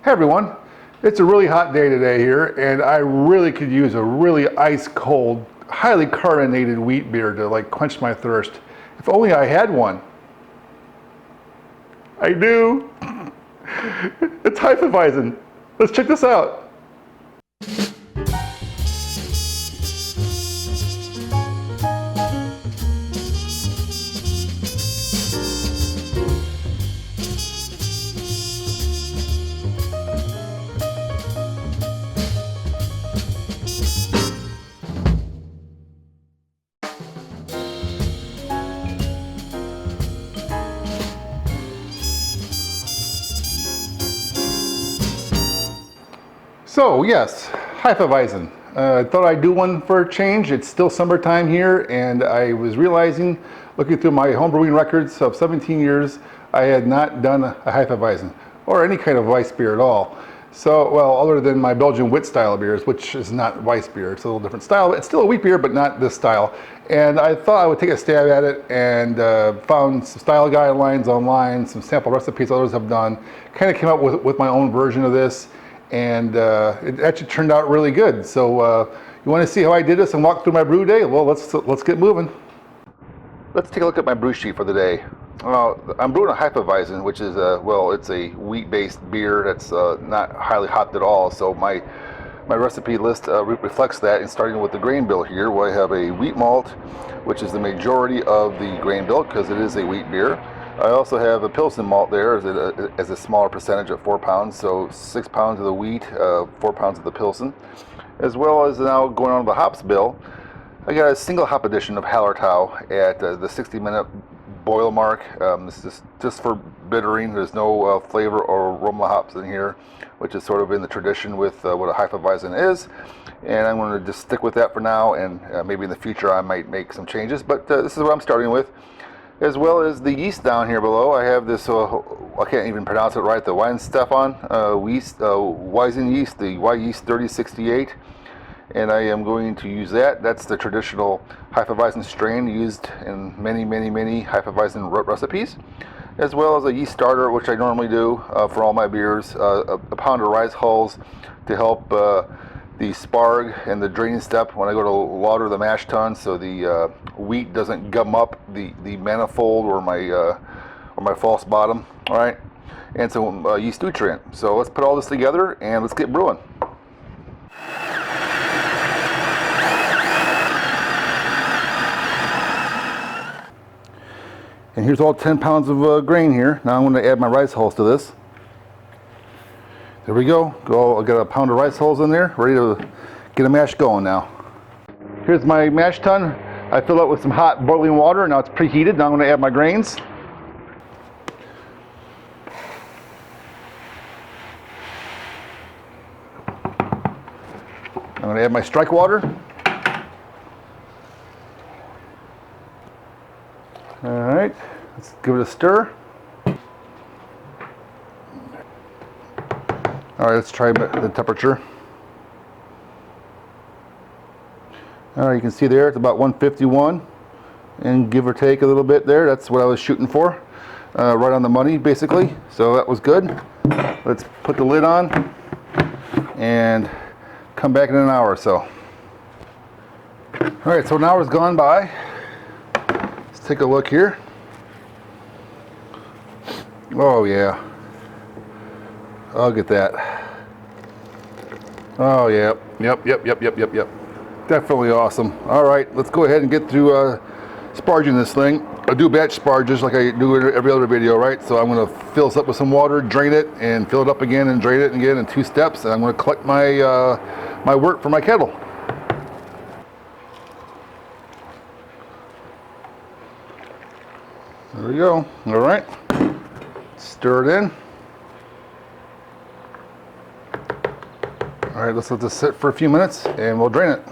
Hey everyone, it's a really hot day today here, and I really could use a really ice cold, highly carbonated wheat beer to like quench my thirst. If only I had one. I do. It's Hefeweizen. Let's check this out. So yes, Hefeweizen. I thought I'd do one for a change. It's still summertime here, and I was realizing, looking through my home brewing records of 17 years, I had not done a Hefeweizen, or any kind of Weiss beer at all. So, well, other than my Belgian wit style beers, which is not Weiss beer, it's a little different style. It's still a wheat beer, but not this style. And I thought I would take a stab at it, and found some style guidelines online, some sample recipes others have done, kind of came up with my own version of this. And it actually turned out really good. So you want to see how I did this and walk through my brew day? Well, let's get moving. Let's take a look at my brew sheet for the day. I'm brewing a Hefeweizen, which is it's a wheat-based beer that's not highly hopped at all. So my recipe list reflects that. And starting with the grain bill here, where I have a wheat malt, which is the majority of the grain bill because it is a wheat beer. I also have a pilsner malt there as a smaller percentage at 4 pounds, so 6 pounds of the wheat, 4 pounds of the pilsen. As well as now going on the hops bill, I got a single hop edition of Hallertau at the 60-minute boil mark. This is just for bittering. There's no flavor or aroma hops in here, which is sort of in the tradition with what a Hefeweizen is. And I'm going to just stick with that for now, and maybe in the future I might make some changes, but this is what I'm starting with. As well as the yeast down here below, I have this, I can't even pronounce it right, the Weihenstephan Weizen yeast, the Y yeast 3068. And I am going to use that. That's the traditional Hefeweizen strain used in many Hefeweizen recipes. As well as a yeast starter, which I normally do for all my beers, a pound of rice hulls to help the sparg and the draining step when I go to lauter the mash tun, so the wheat doesn't gum up the manifold or my false bottom. All right, and some yeast nutrient. So let's put all this together and let's get brewing. And here's all 10 pounds of grain here. Now I'm going to add my rice hulls to this. There we go. I got a pound of rice hulls in there, ready to get a mash going now. Here's my mash tun. I fill it with some hot boiling water. Now it's preheated. Now I'm going to add my grains. I'm going to add my strike water. All right, let's give it a stir. All right, let's try the temperature. All right, you can see there it's about 151, and give or take a little bit there. That's what I was shooting for, right on the money basically. So that was good. Let's put the lid on and come back in an hour or so. All right, so an hour's gone by. Let's take a look here. Oh yeah. Oh, look at that. Oh, yeah. Yep. Definitely awesome. All right, let's go ahead and get through sparging this thing. I do batch sparges like I do in every other video, right? So I'm going to fill this up with some water, drain it, and fill it up again and drain it again in 2 steps. And I'm going to collect my my wort for my kettle. There we go. All right. Stir it in. All right, let's let this sit for a few minutes and we'll drain it.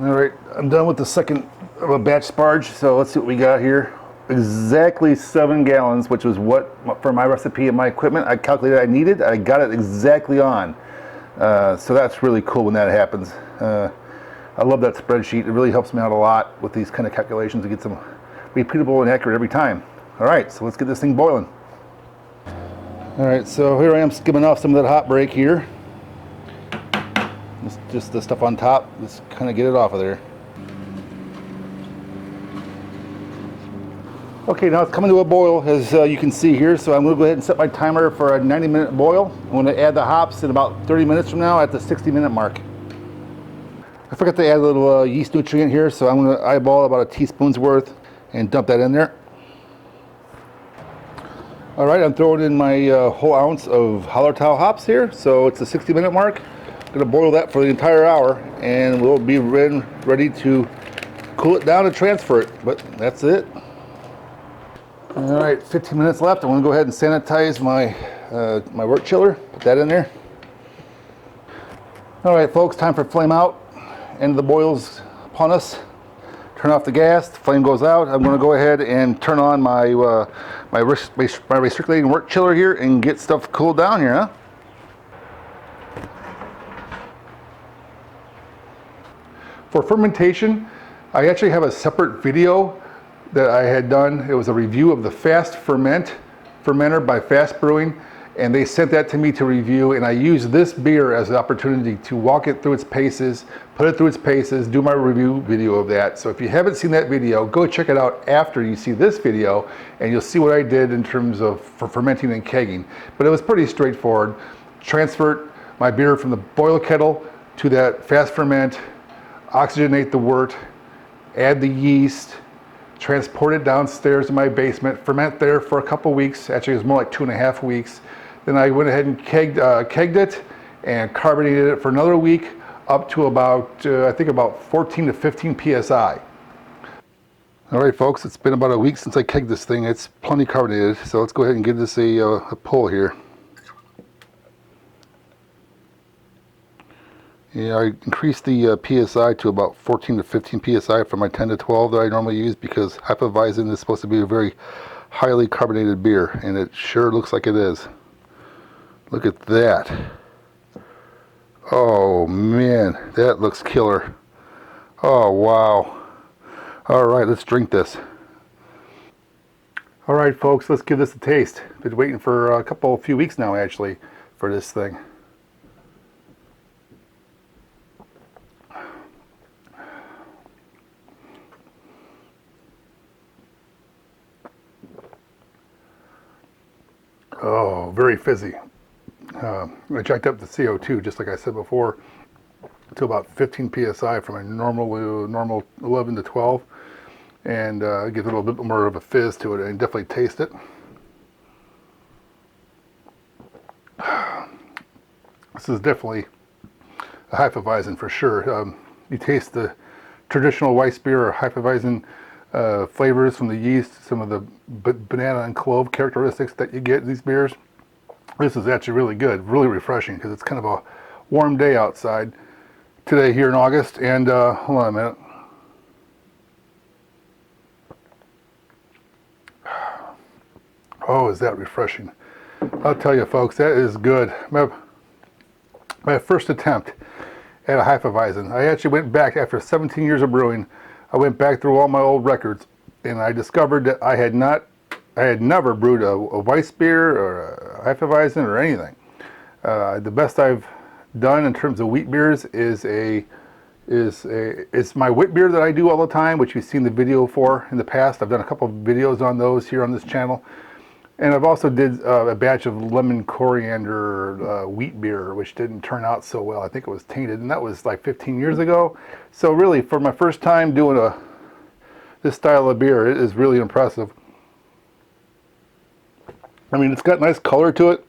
All right, I'm done with the second of a batch sparge, so let's see what we got here. exactly 7 gallons, which was what, for my recipe and my equipment, I calculated I needed. I got it exactly on. So that's really cool when that happens. I love that spreadsheet. It really helps me out a lot with these kind of calculations to get some repeatable and accurate every time. All right, so let's get this thing boiling. All right, so here I am skimming off some of that hot break here. Just the stuff on top, just kind of get it off of there. Okay, now it's coming to a boil, as you can see here, so I'm going to go ahead and set my timer for a 90-minute boil. I'm going to add the hops in about 30 minutes from now at the 60-minute mark. I forgot to add a little yeast nutrient here, so I'm going to eyeball about a teaspoon's worth and dump that in there. All right, I'm throwing in my whole ounce of Hallertau hops here, so it's the 60-minute mark. I'm going to boil that for the entire hour, and we'll be ready to cool it down and transfer it, but that's it. All right, 15 minutes left. I'm going to go ahead and sanitize my my wort chiller. Put that in there. All right, folks, time for flame out. End of the boil's upon us. Turn off the gas. The flame goes out. I'm going to go ahead and turn on my my recirculating wort chiller here and get stuff cooled down here, huh? For fermentation, I actually have a separate video that I had done. It was a review of the Fast fermenter by Fast Brewing, and they sent that to me to review, and I used this beer as an opportunity to walk it through its paces, put it through its paces, do my review video of that. So if you haven't seen that video, go check it out after you see this video, and you'll see what I did in terms of fermenting and kegging. But it was pretty straightforward. Transferred my beer from the boil kettle to that fast ferment, oxygenate the wort, add the yeast, transport it downstairs to my basement, ferment there for a couple weeks. Actually, it was more like 2.5 weeks. Then I went ahead and kegged it and carbonated it for another week, up to about, I think about 14 to 15 PSI. All right, folks, it's been about a week since I kegged this thing. It's plenty carbonated, so let's go ahead and give this a pull here. Yeah, I increased the PSI to about 14 to 15 PSI from my 10 to 12 that I normally use, because Hefeweizen is supposed to be a very highly carbonated beer, and it sure looks like it is. Look at that. Oh man, that looks killer. Oh wow. All right, let's drink this. All right, folks, let's give this a taste. Been waiting for a few weeks now, actually, for this thing. Oh, very fizzy. I jacked up the CO2, just like I said before, to about 15 PSI from a normal 11 to 12, and gives a little bit more of a fizz to it, and definitely taste it. This is definitely a Hefeweizen for sure. You taste the traditional Weissbier or Hefeweizen flavors from the yeast, some of the banana and clove characteristics that you get in these beers. This is actually really good, really refreshing, because it's kind of a warm day outside today here in August. And hold on a minute. Oh, is that refreshing? I'll tell you, folks, that is good. My first attempt at a Hefeweizen. I actually went back after 17 years of brewing. I went back through all my old records, and I discovered that I had never brewed a Weissbier or a Hefeweizen or anything. The best I've done in terms of wheat beers is my wheat beer that I do all the time, which you've seen the video for in the past. I've done a couple of videos on those here on this channel. And I've also did a batch of lemon coriander wheat beer, which didn't turn out so well. I think it was tainted, and that was like 15 years ago. So really, for my first time doing this style of beer, it is really impressive. I mean, it's got nice color to it.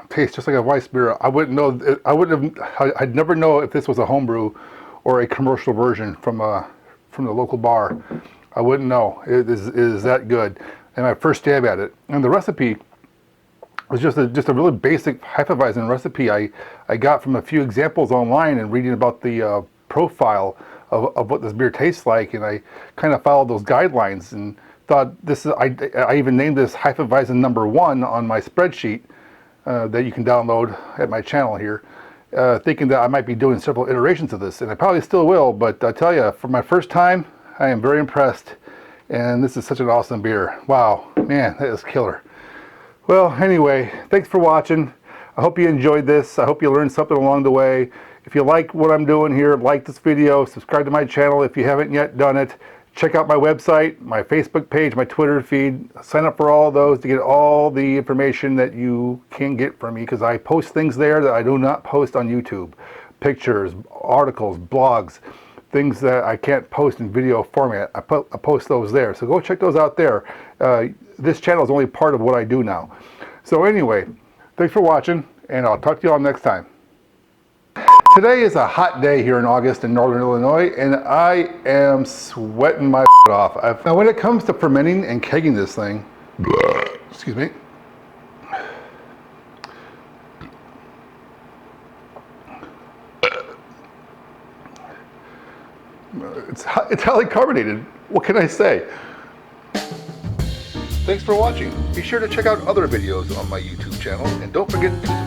Tastes just like a Weissbier. I wouldn't know. I'd never know if this was a homebrew or a commercial version from the local bar. I wouldn't know. It is that good. And my first stab at it, and the recipe was just a really basic Hefeweizen recipe I got from a few examples online and reading about the profile of what this beer tastes like, and I kind of followed those guidelines and thought this is, I even named this Hefeweizen #1 on my spreadsheet that you can download at my channel here, thinking that I might be doing several iterations of this, and I probably still will, but I tell you, for my first time, I am very impressed, and this is such an awesome beer. Wow, man, that is killer. Well, anyway, thanks for watching. I hope you enjoyed this. I hope you learned something along the way. If you like what I'm doing here, like this video, subscribe to my channel if you haven't yet done it. Check out my website, my Facebook page, my Twitter feed. Sign up for all of those to get all the information that you can get from me, because I post things there that I do not post on YouTube. Pictures, articles, blogs, things that I can't post in video format. I post those there. So go check those out there. This channel is only part of what I do now. So anyway, thanks for watching, and I'll talk to you all next time. Today is a hot day here in August in Northern Illinois, and I am sweating my off. Now when it comes to fermenting and kegging this thing, excuse me, it's highly carbonated. What can I say? Thanks for watching. Be sure to check out other videos on my YouTube channel, and don't forget to